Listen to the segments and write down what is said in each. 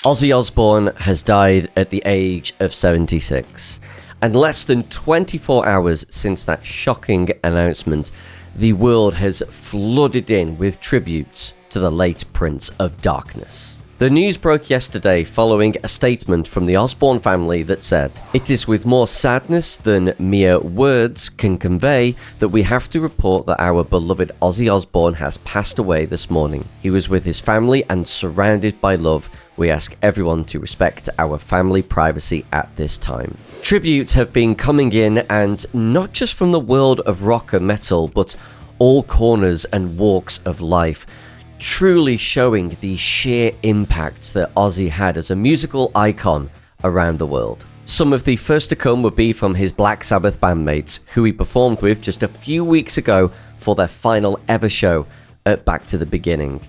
Ozzy Osbourne has died at the age of 76. And less than 24 hours since that shocking announcement, the world has flooded in with tributes to the late Prince of Darkness. The news broke yesterday following a statement from the Osbourne family that said, "It is with more sadness than mere words can convey that we have to report that our beloved Ozzy Osbourne has passed away this morning. He was with his family and surrounded by love. We ask everyone to respect our family privacy at this time." Tributes have been coming in, and not just from the world of rock and metal, but all corners and walks of life, truly showing the sheer impact that Ozzy had as a musical icon around the world. Some of the first to come would be from his Black Sabbath bandmates, who he performed with just a few weeks ago for their final ever show at Back to the Beginning.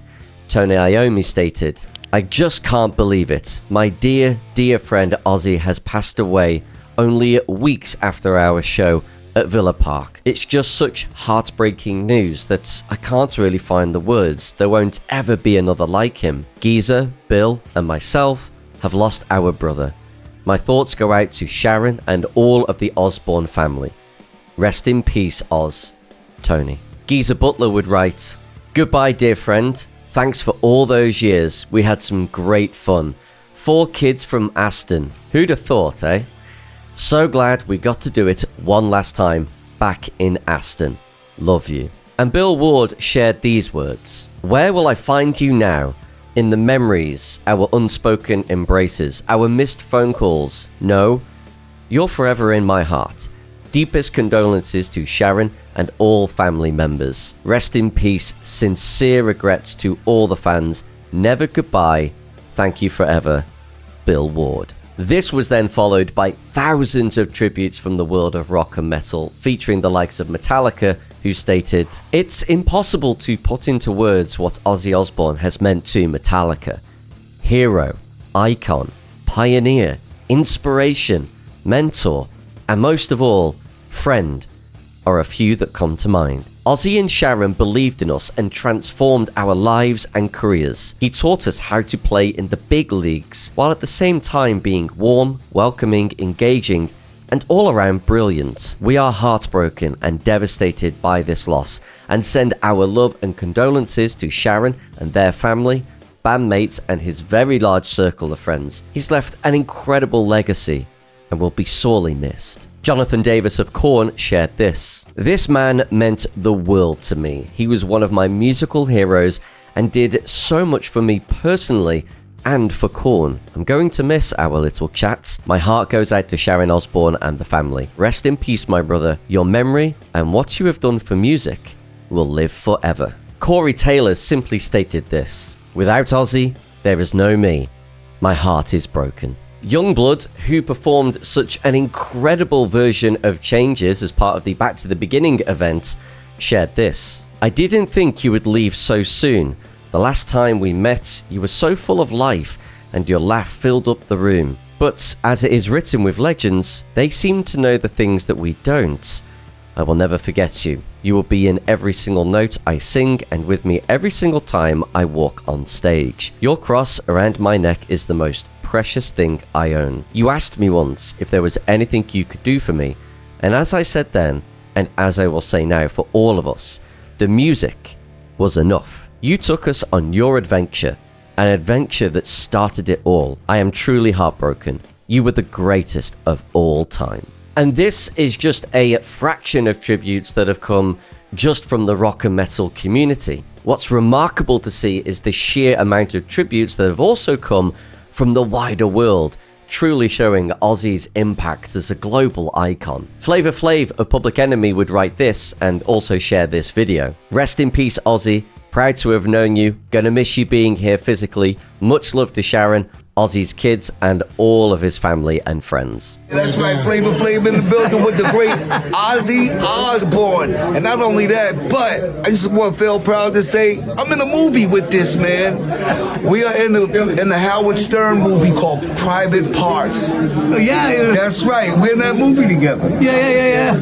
Tony Iommi stated, "I just can't believe it. My dear, dear friend Ozzy has passed away only weeks after our show at Villa Park. It's just such heartbreaking news that I can't really find the words. There won't ever be another like him. Geezer, Bill, and myself have lost our brother. My thoughts go out to Sharon and all of the Osbourne family. Rest in peace, Oz. Tony." Geezer Butler would write, "Goodbye, dear friend. Thanks for all those years. We had some great fun. 4 kids from Aston. Who'd have thought, eh? So glad we got to do it one last time back in Aston. Love you." And Bill Ward shared these words, "Where will I find you now? In the memories, our unspoken embraces, our missed phone calls. No, you're forever in my heart. Deepest condolences to Sharon and all family members. Rest in peace. Sincere regrets to all the fans. Never goodbye. Thank you forever. Bill Ward." This was then followed by thousands of tributes from the world of rock and metal, featuring the likes of Metallica, who stated, "It's impossible to put into words what Ozzy Osbourne has meant to Metallica. Hero, icon, pioneer, inspiration, mentor, and most of all, friend are a few that come to mind. Ozzy and Sharon believed in us and transformed our lives and careers. He taught us how to play in the big leagues, while at the same time being warm, welcoming, engaging, and all around brilliant. We are heartbroken and devastated by this loss, and send our love and condolences to Sharon and their family, bandmates, and his very large circle of friends. He's left an incredible legacy and will be sorely missed." Jonathan Davis of Korn shared this, "This man meant the world to me. He was one of my musical heroes and did so much for me personally and for Korn. I'm going to miss our little chats. My heart goes out to Sharon Osbourne and the family. Rest in peace, my brother. Your memory and what you have done for music will live forever." Corey Taylor simply stated this, "Without Ozzy, there is no me. My heart is broken." Youngblood, who performed such an incredible version of Changes as part of the Back to the Beginning event, shared this, "I didn't think you would leave so soon. The last time we met, you were so full of life and your laugh filled up the room. But as it is written with legends, they seem to know the things that we don't. I will never forget you. You will be in every single note I sing and with me every single time I walk on stage. Your cross around my neck is the most precious thing I own. You asked me once if there was anything you could do for me, and as I said then, and as I will say now for all of us, the music was enough. You took us on your adventure, an adventure that started it all. I am truly heartbroken. You were the greatest of all time." And this is just a fraction of tributes that have come just from the rock and metal community. What's remarkable to see is the sheer amount of tributes that have also come from the wider world, truly showing Ozzy's impact as a global icon. Flavor Flav of Public Enemy would write this and also share this video. "Rest in peace, Ozzy. Proud to have known you. Gonna miss you being here physically. Much love to Sharon, Ozzy's kids, and all of his family and friends." That's right, Flavor Flav in the building with the great Ozzy Osbourne. And not only that, but I just want to feel proud to say I'm in a movie with this man. We are in the Howard Stern movie called Private Parts. Yeah. That's right, we're in that movie together. Yeah.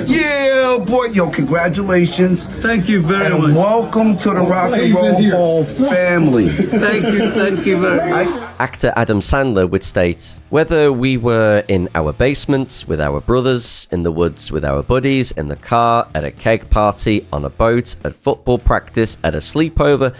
Yeah, boy, yo, congratulations. Thank you very much. And welcome to the Rock and Roll Hall family. Thank you forever. Actor Adam Sandler would state, "Whether we were in our basements with our brothers, in the woods with our buddies, in the car, at a keg party, on a boat, at football practice, at a sleepover,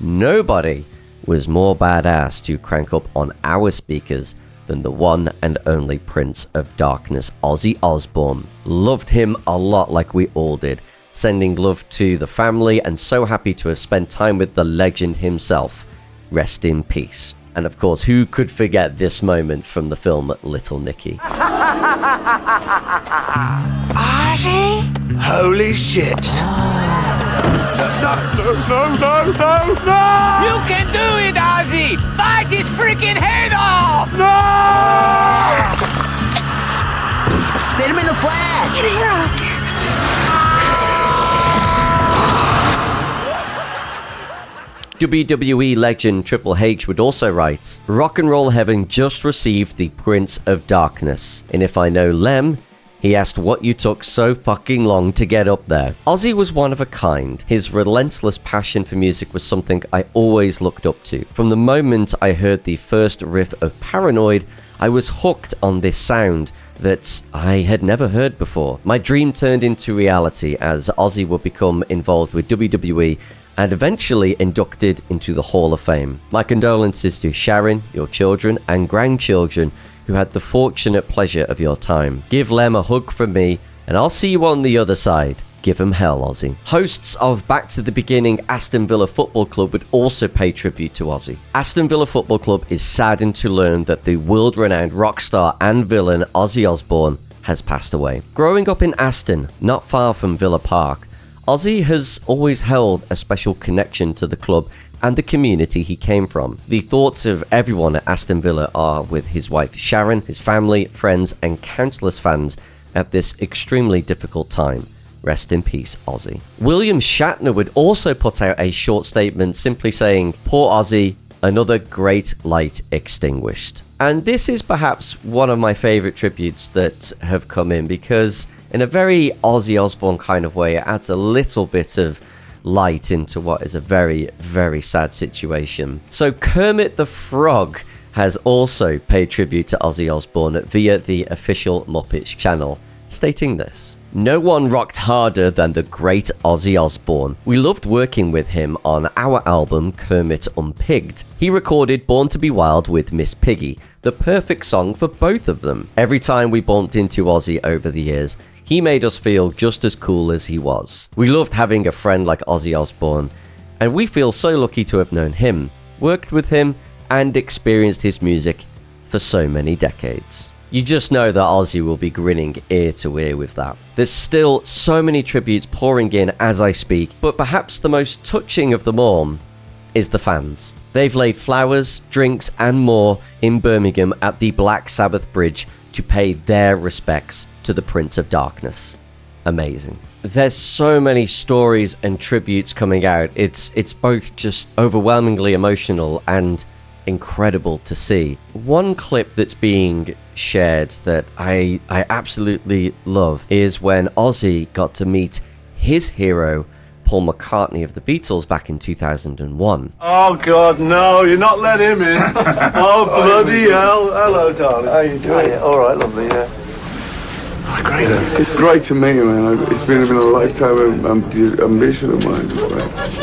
nobody was more badass to crank up on our speakers than the one and only Prince of Darkness, Ozzy Osbourne. Loved him a lot like we all did. Sending love to the family and so happy to have spent time with the legend himself. Rest in peace." And of course, who could forget this moment from the film Little Nicky? Ozzy? Holy shit. No! You can do it, Ozzy! Fight his freaking head off! No! Spit him in the flash! Get here, Ozzy! WWE legend Triple H would also write, "Rock and Roll Heaven just received the Prince of Darkness, and if I know Lem, he asked what you took so fucking long to get up there." Ozzy was one of a kind. His relentless passion for music was something I always looked up to. From the moment I heard the first riff of Paranoid, I was hooked on this sound that I had never heard before. My dream turned into reality as Ozzy would become involved with WWE and eventually inducted into the Hall of Fame. My condolences to Sharon, your children, and grandchildren who had the fortunate pleasure of your time. Give Lem a hug from me, and I'll see you on the other side. Give him hell, Ozzy. Hosts of Back to the Beginning Aston Villa Football Club would also pay tribute to Ozzy. Aston Villa Football Club is saddened to learn that the world-renowned rock star and villain Ozzy Osbourne has passed away. Growing up in Aston, not far from Villa Park, Ozzy has always held a special connection to the club and the community he came from. The thoughts of everyone at Aston Villa are with his wife Sharon, his family, friends, and countless fans at this extremely difficult time. Rest in peace, Ozzy. William Shatner would also put out a short statement simply saying, "Poor Ozzy, another great light extinguished." And this is perhaps one of my favorite tributes that have come in because in a very Ozzy Osbourne kind of way, it adds a little bit of light into what is a very, very sad situation. So Kermit the Frog has also paid tribute to Ozzy Osbourne via the official Muppets channel, stating this: "No one rocked harder than the great Ozzy Osbourne. We loved working with him on our album Kermit Unpigged. He recorded Born to Be Wild with Miss Piggy, the perfect song for both of them. Every time we bumped into Ozzy over the years, he made us feel just as cool as he was. We loved having a friend like Ozzy Osbourne, and we feel so lucky to have known him, worked with him, and experienced his music for so many decades." You just know that Ozzy will be grinning ear to ear with that. There's still so many tributes pouring in as I speak, but perhaps the most touching of them all is the fans. They've laid flowers, drinks, and more in Birmingham at the Black Sabbath Bridge to pay their respects to the Prince of Darkness. Amazing. There's so many stories and tributes coming out. It's both just overwhelmingly emotional and incredible to see. One clip that's being shared that I absolutely love is when Ozzy got to meet his hero, Paul McCartney of the Beatles, back in 2001. Oh God, no, you're not letting him in. Oh bloody hell. Hello, darling. How you doing? All right, lovely, yeah. Oh, great. It's great to meet you, man. It's been a lifetime ambition of mine.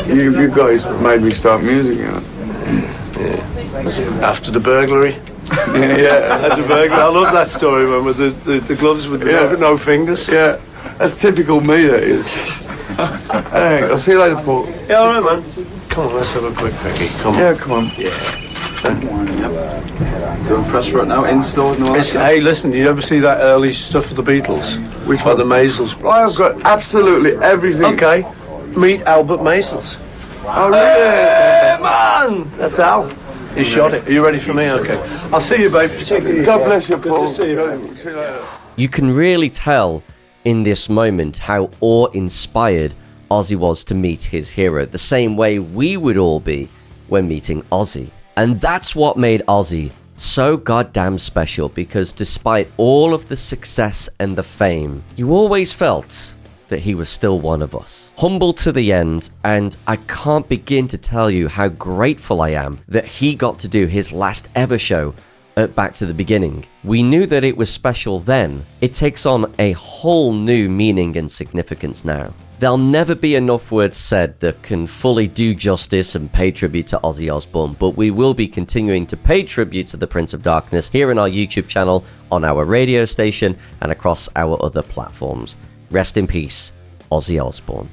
You guys made me start music, you know. Yeah. After the burglary. Yeah. After the burglary. I love that story, man, with the gloves with no fingers. Yeah. That's typical me, that is. Hey, I'll see you later, Paul. Yeah, all right, man. Come on, let's have a quick pecky. Come on. Yeah, come on. Yeah. Doing press right now, in stores and all that stuff. Hey, listen, you ever see that early stuff of the Beatles? Which one? one? The Maisels. I've got absolutely everything. Okay. Meet Albert Maisels. Oh, really? Hey, man! That's Al. He shot it. Are you ready for me? Okay. I'll see you, babe. God bless you, Paul. Good to see you. See you later. You can really tell in this moment how awe-inspired Ozzy was to meet his hero, the same way we would all be when meeting Ozzy. And that's what made Ozzy so goddamn special, because despite all of the success and the fame, you always felt that he was still one of us. Humble to the end, and I can't begin to tell you how grateful I am that he got to do his last ever show at Back to the Beginning. We knew that it was special then. It takes on a whole new meaning and significance now. There'll never be enough words said that can fully do justice and pay tribute to Ozzy Osbourne, but we will be continuing to pay tribute to the Prince of Darkness here on our YouTube channel, on our radio station, and across our other platforms. Rest in peace, Ozzy Osbourne.